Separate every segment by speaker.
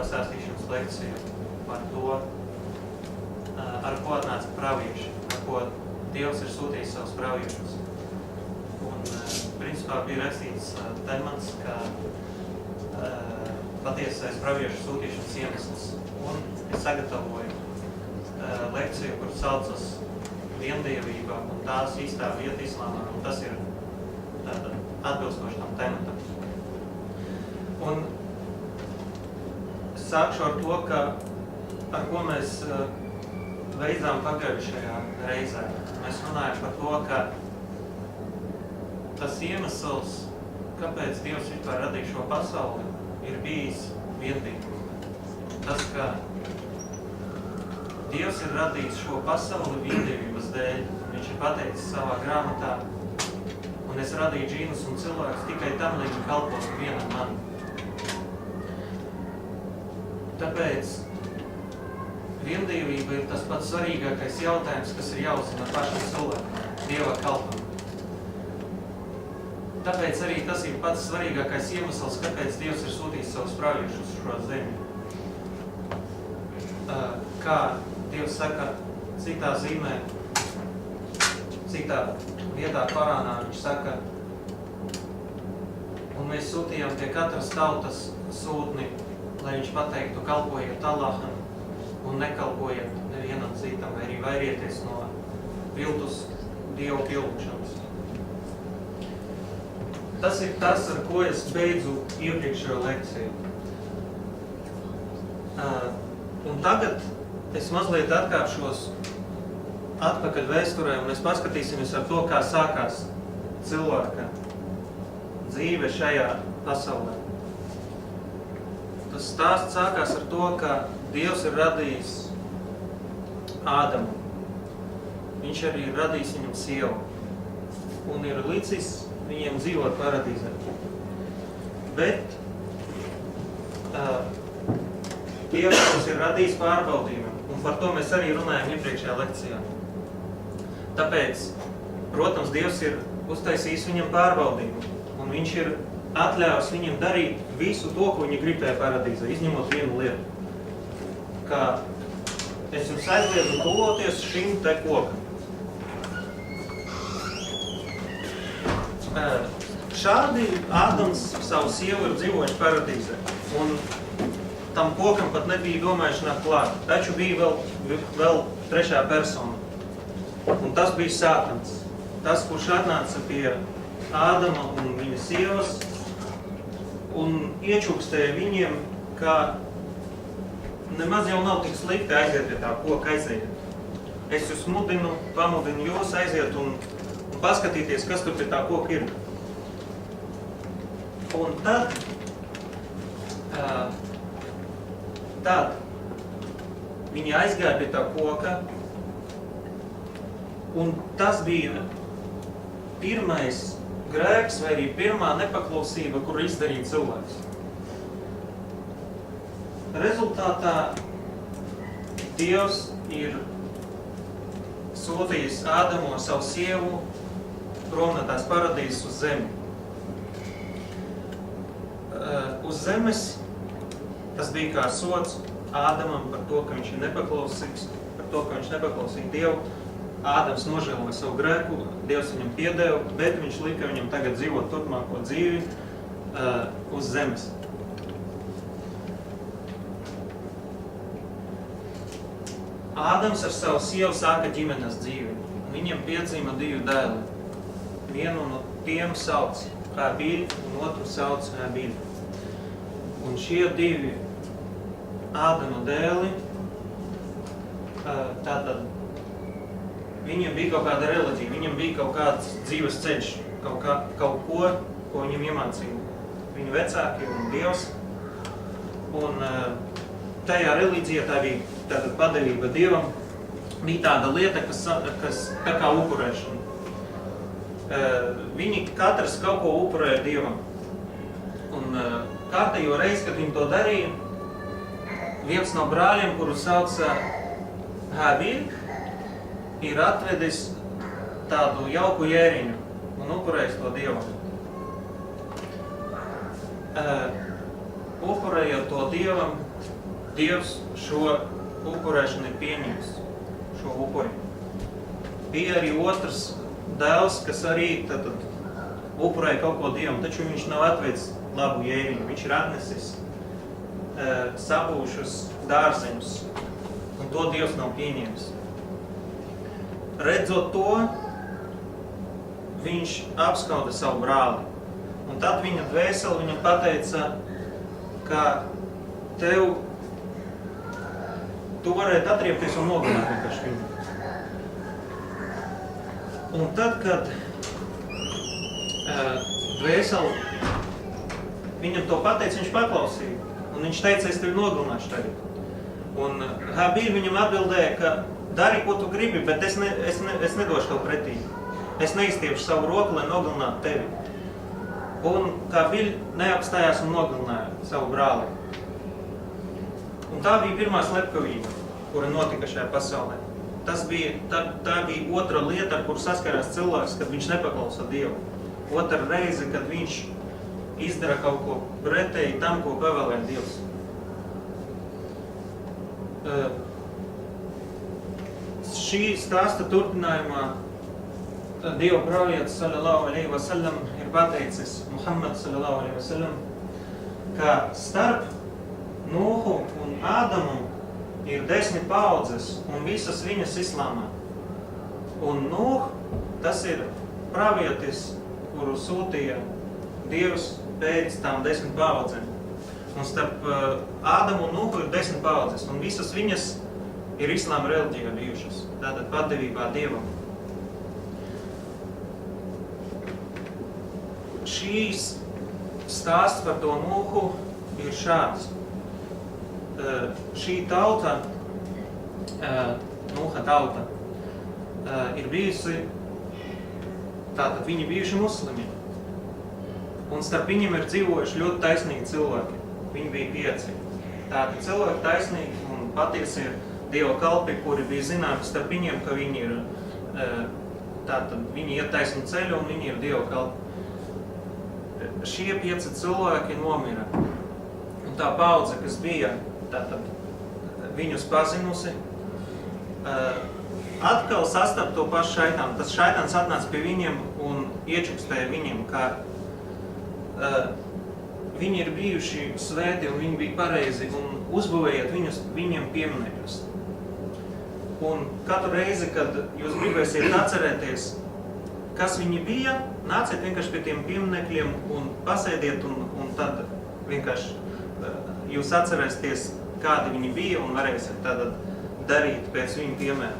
Speaker 1: pastāstīšanas lekciju par to, ar ko atnāca pravieši, ar ko Dievs ir sūtījis savus praviešus. Un, principā, bija rakstīts temats, ka patiesais praviešu sūtīšanas iemesls. Un es sagatavoju lekciju, kur saucas Viendievība un tās īstā vieta islāmā, un tas ir atbilstoši tam tematam. Un es sākšu ar to, ar ko mēs beidzām pagājušajā reizē. Mēs runājam par to, ka tas iemesls, kāpēc Dievs vispār radīja šo pasauli, ir bijis viendabība. Tas, ka Dievs ir radījis šo pasauli viendabības dēļ. Viņš ir pateicis savā grāmatā, un es radīju džīnus un cilvēkus tikai tam, lai viņi kalpotu vienam man. Tāpēc viendabība ir tas pats svarīgākais jautājums, kas ir jāuzzina pašam cilvēkam, Dieva kalpam. Tāpēc arī tas ir pats svarīgākais iemesls, kāpēc Dievs ir sūtījis savus praviešus uz šo zemi. Kā Dievs saka citā zīmē, citā vietā Korānā, viņš saka, un mēs sūtījām pie katras tautas sūtni, lai viņš pateiktu, kalpojiet Allaham un nekalpojiet nevienam citam, vai arī vairieties no viltus Dievu pielūgšanas. Tas ir tas, ar ko es beidzu iepriekšējo lekciju. Un tagad es mazliet atkāpšos atpakaļ vēsturē, un mēs paskatīsimies ar to, kā sākās cilvēka dzīve šajā pasaulē. Tas stāsts sākās ar to, ka Dievs ir radījis Ādamu. Viņš arī ir radījis viņam sievu un ir licis viņiem dzīvot paradīzē. Bet Dievs mums ir radījis pārbaudījumam, un par to mēs arī runājam iepriekšējā lekcijā. Tāpēc, protams, Dievs ir uztaisījis viņam pārbaudījumu, un viņš ir atļāvis viņam darīt visu to, ko viņi gribēja paradīzē, izņemot vienu lietu. Kā es jums aizliedzu tuvoties šim te kokam. Šādi Ādams savu sievu ir dzīvojuši paradīzē, un tam kokam pat nebija domāšana klāt. Taču bija vēl trešā persona, un tas bija Sātans. Tas, kurš atnāca pie Ādama un viņa sievas un iečukstēja viņiem, ka nemaz jau nav tik slikti aiziet pie tā koka, aiziet. Es jūs pamudinu jūs aiziet un paskatīties, kas tur pie tā koka ir. Un tad viņi aizgāja pie tā koka, un tas bija pirmais grēks vai arī pirmā nepaklausība, kuru izdarīja cilvēks. Rezultātā Dievs ir sūtījis Ādamu ar savu sievu prom no tās paradīzes uz zemi. Uz zemes tas bija kā sods Ādamam par to, ka viņš ir nepaklausīgs, par to, ka viņš nepaklausīja Dievu. Ādams nožēloja savu grēku, Dievs viņam piedeva, bet viņš lika viņam tagad dzīvot turpmāko dzīvi uz zemes. Ādams ar savu sievu sāka ģimenes dzīvi. Viņam piedzima 2 dēli. Vienu no tiem sauc Hābīļu un otru sauc Hābīļu. Un šie 2 Ādama dēli, tātad viņiem bija kaut kāda reliģija, viņiem bija kaut kāds dzīves ceļš, kaut ko viņam iemācīja viņu vecāki un Dievs. Un tajā reliģijā, tā bija tātad padevība Dievam, bija tāda lieta, kas tā kā upurēšana. Viņi katrs kaut ko upurēja Dievam. Un kārtējo reizi, kad viņi to darīja, viens no brāļiem, kuru sauca Hābīļu, ir atvedis tādu jauku jēriņu un upurējis to Dievam. Upurējot to Dievam, Dievs šo upurēšanu ir pieņems, šo upuri. Bija arī otrs dēls, kas arī tad upurēja kaut ko Dievam, taču viņš nav atvedis labu jēviņu. Viņš ir atnesis sapūšus dārzeņus, un to Dievs nav pieņēmis. Redzot to, viņš apskauda savu brāli. Un tad viņa dvēsele viņam pateica, ka tu varētu atriepties un nogalināt vienkārši viņu. Un tad, kad dvēsele viņam to pateica, viņš paklausīja. Un viņš teica, es tevi nogalināšu tagad. Un Habīl viņam atbildēja, ka dari, ko tu gribi, bet es nedošu tev pretī. Es neizstiepšu savu roku, lai nogalinātu tevi. Un Habīl neapstājās un nogalināja savu brāli. Un tā bija pirmā slepkavība, kura notika šajā pasaulē. Tā bija otra lieta, ar kuru saskarās cilvēks, kad viņš nepaklausa Dievu. Otra reize, kad viņš izdara kaut ko pretēji tam, ko pavēlēja Dievs. Šī stāsta turpinājumā Dieva pravietis sallallahu alaihi wasallam ir pateicis Muhammad sallallahu alaihi wasallam, ka starp Nuhu un Ādamu ir 10 paaudzes un visas viņas islāmā. Un Nuh, tas ir pravietis, kuru sūtīja Dievs pēc tām 10 paaudzēm. Un starp Ādamu un Nuhu ir 10 paaudzes, un visas viņas ir islāma reliģijā bijušas, tātad patvībā Dievam. Šīs stāsts par to Nuhu ir šāds. Šī tauta, Nuha tauta, ir bijusi, tātad viņi bijuši muslimi. Un starp viņiem ir dzīvojuši ļoti taisnīgi cilvēki. Viņi bija 5. Tātad cilvēki taisnīgi un patiesi ir Dieva kalpi, kuri bija zināmi starp viņiem, ka viņi ir, tātad viņi iet taisnu ceļu un viņi ir Dieva kalpi. Šie 5 cilvēki nomira. Un tā paudze, kas bija, tātad viņus pazinusi, atkal sastap to pašu šaitānu. Tas šaitāns atnāca pie viņiem un iečukstēja viņiem, ka viņi ir bijuši svēti un viņi bija pareizi un uzbūvējiet viņiem pieminekļus. Un katru reizi, kad jūs gribēsiet atcerēties, kas viņi bija, nāciet vienkārši pie tiem pieminekļiem un pasēdiet un tad vienkārši jūs atcerēsieties, kādi viņi bija un varēsiet tad darīt pēc viņu piemēru.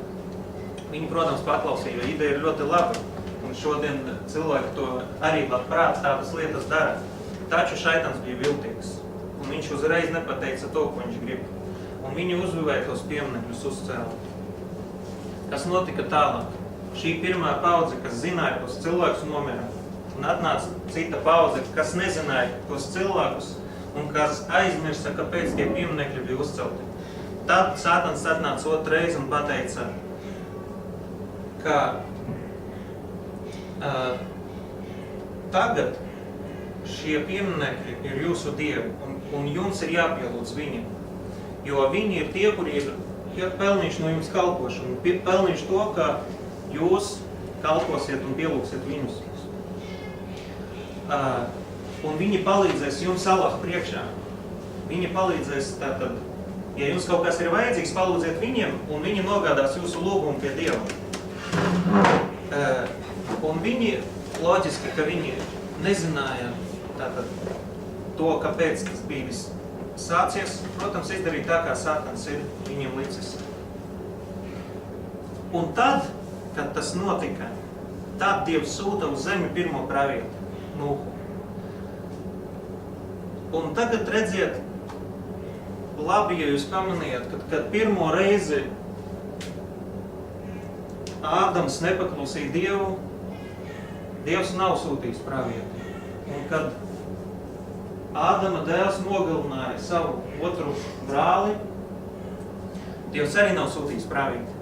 Speaker 1: Viņi, protams, paklausīja, jo ideja ir ļoti laba. Un šodien cilvēki to arī labprāt tādas lietas dara. Taču šaitans bija viltīgs. Un viņš uzreiz nepateica to, ko viņš grib. Un viņi uzbūvēja tos pieminekļus uzcēla. Kas notika tālāk? Šī pirmā paudze, kas zināja tos cilvēkus, nomira. Un atnāca cita paudze, kas nezināja tos cilvēkus un kas aizmirsa, kāpēc tie pieminekļi bija uzcelti. Tad Sātans atnāca otru reizi un pateica, ka tagad šie pieminekļi ir jūsu dievi un jums ir jāpielūdz viņiem, jo viņi ir tie, kuri ir pelnījuši no jums kalpošanu, pelnījuši to, ka jūs kalposiet un pielūgsiet viņus. Un viņi palīdzēs jums Allaha priekšā. Viņi palīdzēs tātad, ja jums kaut kas ir vajadzīgs, palūdziet viņiem, un viņi nogādās jūsu lūgumu pie Dieva. Un viņi, loģiski, ka viņi nezināja tātad to, kāpēc tas bija viss sācies, protams, izdarīt tā, kā Sātans ir viņiem licis. Un tad, kad tas notika, tad Dievs sūta uz zemi pirmo pravietu, Nuhu. Un tagad redziet, labi, ja jūs pamanījāt, kad pirmo reizi Ādams nepaklausīja Dievu, Dievs nav sūtījis pravietu. Un kad Ādama dēls nogalināja savu otru brāli, Dievs arī nav sūtījis pravietu.